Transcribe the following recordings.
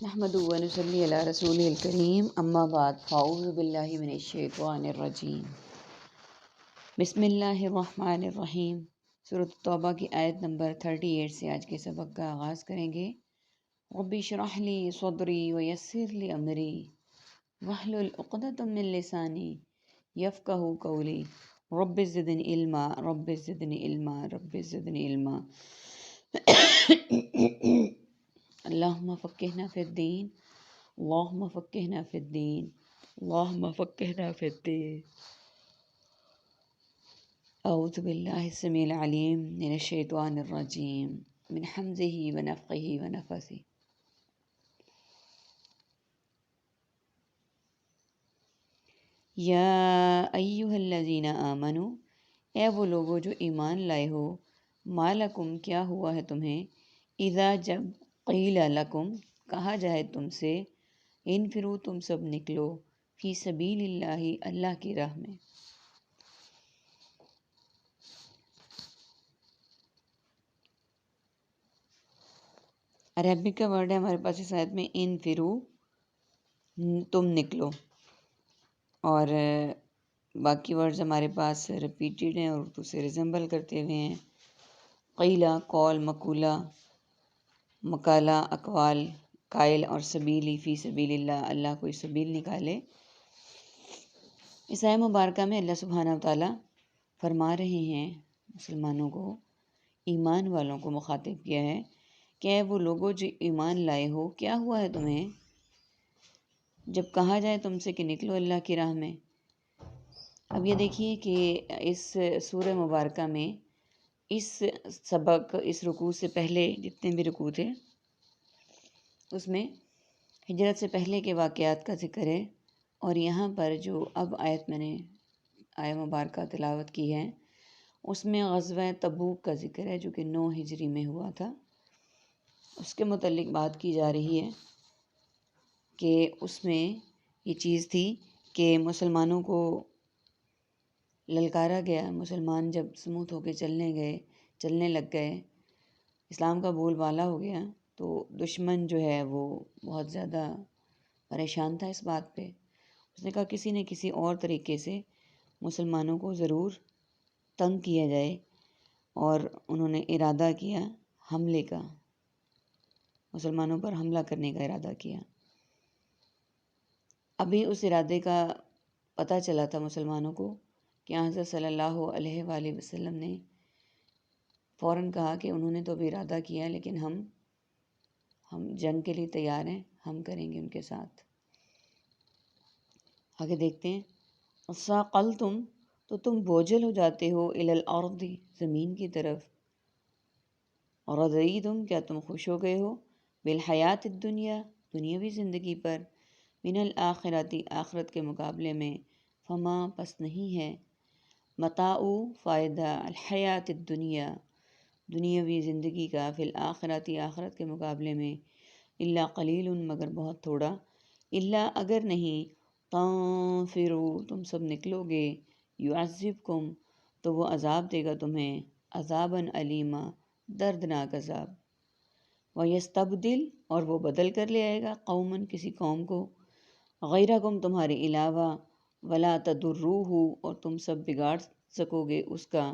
نحمدہ و نصلی علی رسولہ الکریم، اما بعد، فاعوذ باللہ من الشیطان الرجیم، بسم اللہ الرحمن الرحیم۔ سورۃ توبہ کی آیت نمبر 38 سے آج کے سبق کا آغاز کریں گے۔ رب اشرح لی صدری ویسر لی امری واحلل عقدۃ من لسانی یفقہوا قولی رب زدنی علما رب زدنی علما رب زدنی علما۔ اللہم فقہنا فی الدین، اللہم فقہنا فی الدین، اللہم فقہنا فی الدین۔ اعوذ باللہ السمیع العلیم من الشیطان الرجیم، من حمزہ ونفخہ ونفثہ۔ یا ایہا الذین آمنوا، اے وہ لوگو جو ایمان لائے ہو، ما لکم کیا ہوا ہے تمہیں، اذا جب قیل لکم کہا جائے تم سے، انفروا تم سب نکلو، فی سبیل اللہ اللہ کی راہ میں۔ عربک کا ورڈ ہے ہمارے پاس اس آیت میں انفروا، تم نکلو، اور باقی ورڈز ہمارے پاس ریپیٹیڈ ہیں اور اردو سے ریزمبل کرتے ہوئے ہیں۔ قیلہ قول، مقولہ مقالہ اقوال، قائل، اور سبیلی فی سبیل اللہ اللہ کوئی سبیل نکالے۔ اس آیت مبارکہ میں اللہ سبحانہ و تعالیٰ فرما رہے ہیں مسلمانوں کو، ایمان والوں کو مخاطب کیا ہے کہ اے وہ لوگوں جو ایمان لائے ہو، کیا ہوا ہے تمہیں جب کہا جائے تم سے کہ نکلو اللہ کی راہ میں۔ اب یہ دیکھیے کہ اس سورہ مبارکہ میں اس سبق، اس رکوع سے پہلے جتنے بھی رکوع تھے اس میں ہجرت سے پہلے کے واقعات کا ذکر ہے، اور یہاں پر جو اب آیت میں نے آیت مبارکہ تلاوت کی ہے اس میں غزوہ تبوک کا ذکر ہے جو کہ 9 ہجری میں ہوا تھا۔ اس کے متعلق بات کی جا رہی ہے کہ اس میں یہ چیز تھی کہ مسلمانوں کو للکارا گیا، مسلمان جب سموتھ ہو کے چلنے لگ گئے، اسلام کا بول بالا ہو گیا، تو دشمن جو ہے وہ بہت زیادہ پریشان تھا اس بات پہ۔ اس نے کہا کسی نہ کسی اور طریقے سے مسلمانوں کو ضرور تنگ کیا جائے، اور انہوں نے ارادہ کیا حملے کا، مسلمانوں پر حملہ کرنے کا ارادہ کیا۔ ابھی اس ارادے کا پتہ چلا تھا مسلمانوں کو کہ حضرت صلی اللہ علیہ وآلہ وسلم نے فوراً کہا کہ انہوں نے تو ابھی ارادہ کیا لیکن ہم جنگ کے لیے تیار ہیں، ہم کریں گے ان کے ساتھ۔ آگے دیکھتے ہیں۔ اثاقلتم، تو تم بوجھل ہو جاتے ہو، الی الارض، زمین کی طرف، رضیتم، کیا تم خوش ہو گئے ہو، بالحیات الدنیا، دنیاوی زندگی پر، من الآخرت، آخرت کے مقابلے میں، فما، پس نہیں ہے، متاع، فائدہ، الحیات الدنیا، دنیاوی زندگی کا، فی الآخرت، آخرت کے مقابلے میں، الا قلیل، مگر بہت تھوڑا، الا، اگر نہیں، تنفروا، تم سب نکلو گے، یعذبکم، تو وہ عذاب دے گا تمہیں، عذاباً علیما، دردناک عذاب، ویستبدل، اور وہ بدل کر لے آئے گا، قوماً، کسی قوم کو، غیرکم، تمہارے علاوہ، ولا تضروہ، اور تم سب بگاڑ سکو گے اس کا،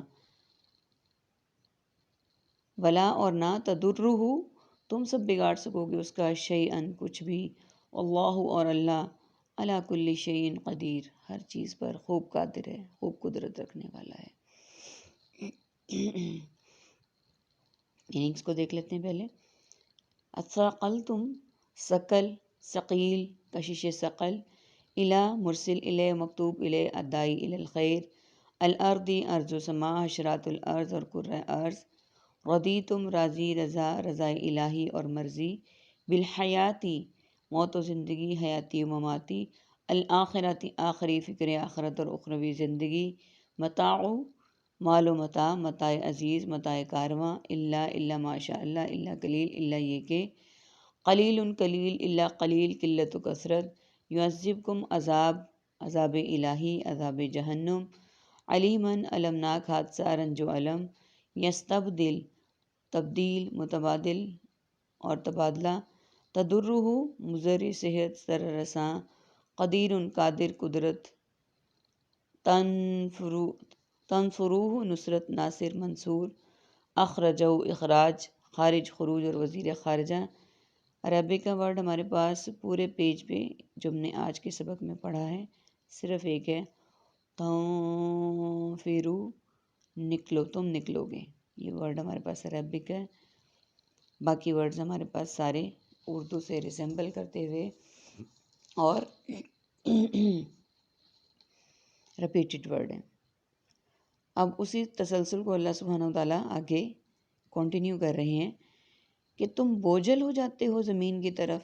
ولا، اور نہ، تضروہ، تم سب بگاڑ سکو گے اس کا، شیئاً، کچھ بھی، اللہ، اور اللہ، علی کل شیء قدیر، ہر چیز پر خوب قادر ہے، خوب قدرت رکھنے والا ہے۔ میننگس کو دیکھ لیتے ہیں پہلے۔ اثاقلتم، ثقل، ثقیل، کشش ثقل، الی، مرسل الی، مکتوب الی، الداعی الی الخیر، الارض، ارض و سما، حشرات الارض، اور کرۂ ارض، رضیتم، راضی، رضا، رضائے الہی اور مرضی، بالحیاتی، موت و زندگی، حیاتی و مماتی، الآخرتی، آخری، فکر آخرت اور اخروی زندگی، متاع، مال و متاع، متاع عزیز، متاع کارواں، الا ماشاء اللہ، الا قلیل، الا یہ کہ، قلیل قلیل، الا قلیل، قلت و کثرت، یعذبکم، عذاب الہی، عذاب جہنم، علیماً، المناک حادثہ، رنج و علم، یستبدل، تبدیل، متبادل اور تبادلہ، تدرہ مضر صحت سر رساں، قدیر قادر قدرت، تنفروہ نصرت ناصر منصور، اخرجہ اخراج، خارج خروج اور وزیر خارجہ۔ عربک کا ورڈ ہمارے پاس پورے پیج پہ جو ہم نے آج کے سبق میں پڑھا ہے صرف ایک ہے، تنفرو، نکلو، تم نکلو گے، یہ ورڈ ہمارے پاس عربک ہے۔ باقی ورڈز ہمارے پاس سارے اردو سے ریسمبل کرتے ہوئے اور ریپیٹڈ ورڈ ہیں۔ اب اسی تسلسل کو اللہ سبحانہ و تعالیٰ آگے کنٹینیو کر رہے ہیں کہ تم بوجھل ہو جاتے ہو زمین کی طرف،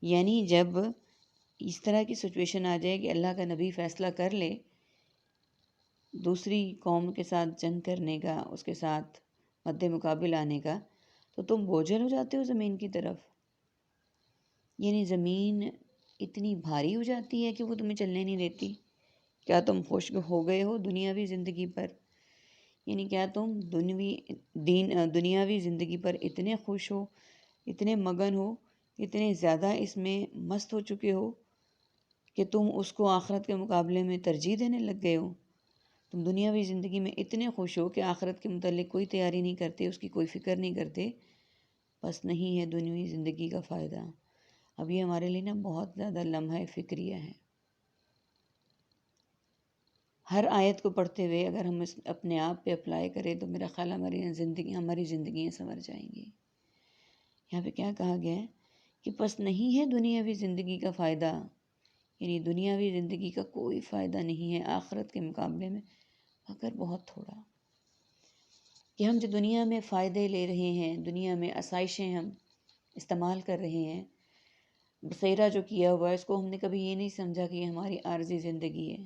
یعنی جب اس طرح کی سچویشن آ جائے کہ اللہ کا نبی فیصلہ کر لے دوسری قوم کے ساتھ جنگ کرنے کا، اس کے ساتھ مد مقابل آنے کا، تو تم بوجھل ہو جاتے ہو زمین کی طرف، یعنی زمین اتنی بھاری ہو جاتی ہے کہ وہ تمہیں چلنے نہیں دیتی۔ کیا تم خوش ہو گئے ہو دنیاوی زندگی پر؟ یعنی کیا تم دنیاوی زندگی پر اتنے خوش ہو، اتنے مگن ہو، اتنے زیادہ اس میں مست ہو چکے ہو کہ تم اس کو آخرت کے مقابلے میں ترجیح دینے لگ گئے ہو؟ تم دنیاوی زندگی میں اتنے خوش ہو کہ آخرت کے متعلق کوئی تیاری نہیں کرتے، اس کی کوئی فکر نہیں کرتے، بس نہیں ہے دنیاوی زندگی کا فائدہ۔ اب یہ ہمارے لیے نا بہت زیادہ لمحہ فکریہ ہے۔ ہر آیت کو پڑھتے ہوئے اگر ہم اس اپنے آپ پہ اپلائی کریں تو میرا خیال ہماری زندگیاں سنور جائیں گی۔ یہاں پہ کیا کہا گیا ہے کہ پس نہیں ہے دنیاوی زندگی کا فائدہ، یعنی دنیاوی زندگی کا کوئی فائدہ نہیں ہے آخرت کے مقابلے میں مگر بہت تھوڑا، کہ ہم جو دنیا میں فائدے لے رہے ہیں، دنیا میں آسائشیں ہم استعمال کر رہے ہیں، بسیرا جو کیا ہوا ہے، اس کو ہم نے کبھی یہ نہیں سمجھا کہ یہ ہماری عارضی زندگی ہے،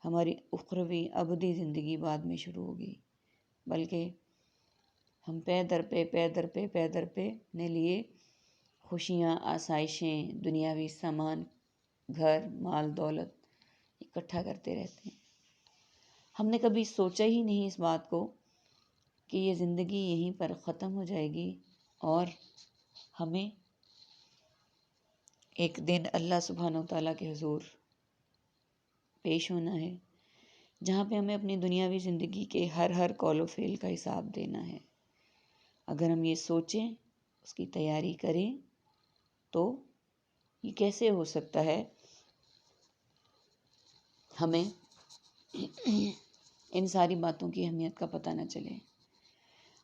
ہماری اخروی ابدی زندگی بعد میں شروع ہوگی، بلکہ ہم پے در پہ اپنے لیے خوشیاں، آسائشیں، دنیاوی سامان، گھر، مال، دولت اکٹھا کرتے رہتے ہیں۔ ہم نے کبھی سوچا ہی نہیں اس بات کو کہ یہ زندگی یہیں پر ختم ہو جائے گی اور ہمیں ایک دن اللہ سبحانہ و تعالیٰ کے حضور پیش ہونا ہے، جہاں پہ ہمیں اپنی دنیاوی زندگی کے ہر قول و فعل کا حساب دینا ہے۔ اگر ہم یہ سوچیں، اس کی تیاری کریں، تو یہ کیسے ہو سکتا ہے ہمیں ان ساری باتوں کی اہمیت کا پتہ نہ چلے۔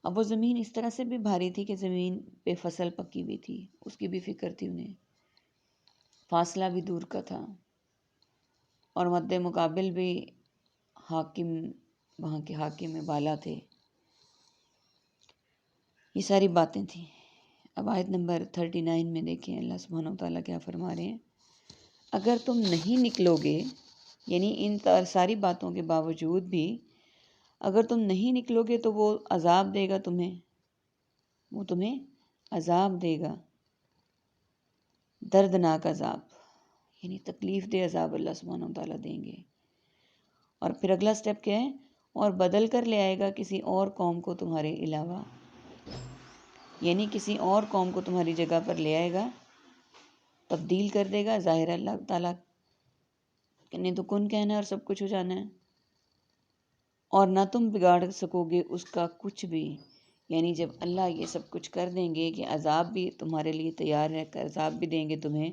اب وہ زمین اس طرح سے بھی بھاری تھی کہ زمین پہ فصل پکی ہوئی تھی، اس کی بھی فکر تھی انہیں، فاصلہ بھی دور کا تھا، اور مد مقابل بھی حاکم، وہاں کے حاکم بالا تھے، یہ ساری باتیں تھیں۔ اب آیت نمبر 39 میں دیکھیں اللہ سبحانہ و تعالیٰ کیا فرما رہے ہیں، اگر تم نہیں نکلو گے، یعنی ان ساری باتوں کے باوجود بھی اگر تم نہیں نکلو گے تو وہ عذاب دے گا تمہیں، وہ تمہیں عذاب دے گا، دردناک عذاب، یعنی تکلیف دہ عذاب اللہ سبحانہ و تعالیٰ دیں گے۔ اور پھر اگلا سٹیپ کیا ہے، اور بدل کر لے آئے گا کسی اور قوم کو تمہارے علاوہ، یعنی کسی اور قوم کو تمہاری جگہ پر لے آئے گا، تبدیل کر دے گا۔ ظاہر اللہ تعالیٰ نے تو کن کہنا ہے اور سب کچھ ہو جانا ہے، اور نہ تم بگاڑ سکو گے اس کا کچھ بھی، یعنی جب اللہ یہ سب کچھ کر دیں گے کہ عذاب بھی تمہارے لیے تیار ہے، عذاب بھی دیں گے تمہیں،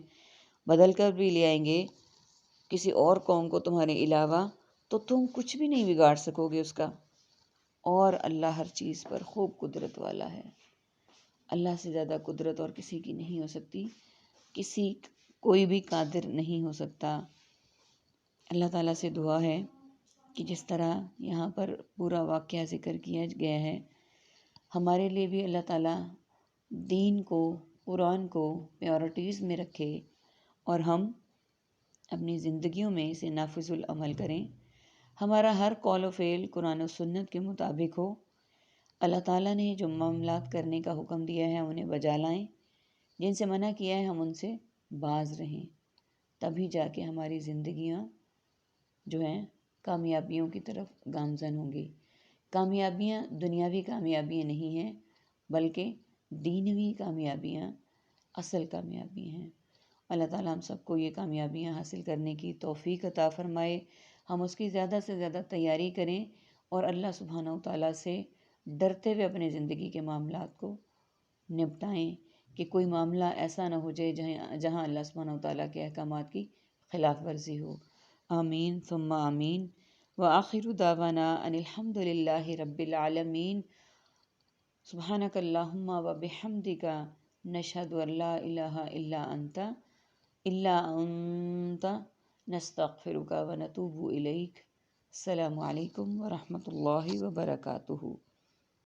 بدل کر بھی لے آئیں گے کسی اور قوم کو تمہارے علاوہ، تو تم کچھ بھی نہیں بگاڑ سکو گے اس کا، اور اللہ ہر چیز پر خوب قدرت والا ہے۔ اللہ سے زیادہ قدرت اور کسی کی نہیں ہو سکتی، کوئی بھی قادر نہیں ہو سکتا۔ اللہ تعالیٰ سے دعا ہے کہ جس طرح یہاں پر پورا واقعہ ذکر کیا گیا ہے، ہمارے لیے بھی اللہ تعالیٰ دین کو، قرآن کو پیورٹیز میں رکھے اور ہم اپنی زندگیوں میں اسے نافذ العمل کریں، ہمارا ہر قول و فعل قرآن و سنت کے مطابق ہو، اللہ تعالیٰ نے جو معاملات کرنے کا حکم دیا ہے انہیں بجا لائیں، جن سے منع کیا ہے ہم ان سے باز رہیں، تبھی جا کے ہماری زندگیاں جو ہیں کامیابیوں کی طرف گامزن ہوں گی۔ کامیابیاں دنیاوی کامیابیاں نہیں ہیں، بلکہ دینوی کامیابیاں اصل کامیابی ہیں۔ اللہ تعالیٰ ہم سب کو یہ کامیابیاں حاصل کرنے کی توفیق عطا فرمائے، ہم اس کی زیادہ سے زیادہ تیاری کریں اور اللہ سبحانہ و تعالیٰ سے ڈرتے ہوئے اپنے زندگی کے معاملات کو نپٹائیں کہ کوئی معاملہ ایسا نہ ہو جائے جہاں اللہ سبحانہ و تعالیٰ کے احکامات کی خلاف ورزی ہو۔ آمین ثم آمین۔ وآخر دعوانا ان الحمد للہ رب العالمین۔ سبحانک اللہم وبحمدک نشہد ان لا الہ الا انت نستغفرک ونتوب الیک۔ السلام علیکم ورحمۃ اللہ وبرکاتہ۔